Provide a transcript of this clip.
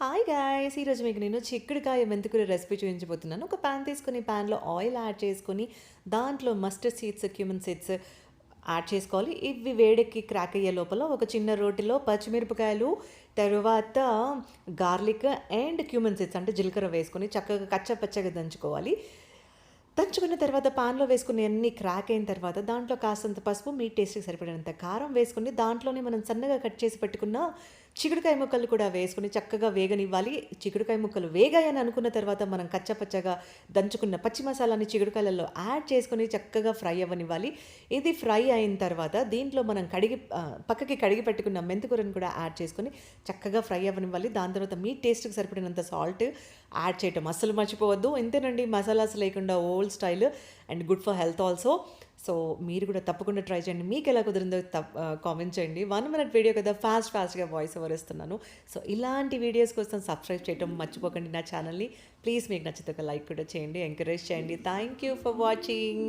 Hi guys! ఈరోజు మీకు నేను చిక్కుడుకాయ మెంతికూర రెసిపీ చూపించబోతున్నాను. ఒక పాన్ తీసుకొని పాన్‌లో ఆయిల్ యాడ్ చేసుకొని, దాంట్లో mustard seeds, cumin seeds add చేసుకోవాలి. ఇవి వేడెక్కి క్రాక్ అయ్యే లోపల ఒక చిన్న రోటిలో పచ్చిమిరపకాయలు, తరువాత గార్లిక్ అండ్ క్యుమిన్ సీడ్స్ అంటే జీలకర్ర వేసుకొని చక్కగా కచ్చపచ్చగా దంచుకోవాలి. దంచుకున్న తర్వాత పాన్‌లో వేసుకొని అన్నీ క్రాక్ అయిన తర్వాత దాంట్లో కాస్తంత పసుపు, మీ టేస్ట్‌కి సరిపడినంత కారం వేసుకొని దాంట్లోనే మనం సన్నగా కట్ చేసి పెట్టుకున్న చిక్కుడుకాయ ముక్కలు కూడా వేసుకొని చక్కగా వేగనివ్వాలి. చిక్కుడుకాయ ముక్కలు వేగాయని అనుకున్న తర్వాత మనం కచ్చాపచ్చాగా దంచుకున్న పచ్చి మసాలాని చిక్కుడుకాయలలో యాడ్ చేసుకొని చక్కగా ఫ్రై అవ్వనివ్వాలి. ఇది ఫ్రై అయిన తర్వాత దీంట్లో మనం పక్కకి కడిగి పెట్టుకున్న మెంతికూరను కూడా యాడ్ చేసుకొని చక్కగా ఫ్రై అవ్వనివ్వాలి. దాని తర్వాత మీ టేస్ట్‌కి సరిపడినంత సాల్ట్ యాడ్ చేయటం అస్సలు మర్చిపోవద్దు. ఇంతేనండి, మసాలాస్ లేకుండా old style and good for health also. So మీరు కూడా తప్పకుండా ట్రై చేయండి. మీకు ఎలా కుదిరిందో కామెంట్ చేయండి. 1 మినిట్ వీడియో కదా, ఫాస్ట్‌గా వాయిస్ ఓవర్ ఇస్తున్నాను. సో ఇలాంటి వీడియోస్ కోసం సబ్స్క్రైబ్ చేయడం మర్చిపోకండి నా ఛానల్‌ని. ప్లీజ్ మీకు నచ్చితే ఒక లైక్ కూడా చేయండి, ఎంకరేజ్ చేయండి. Thank you for watching.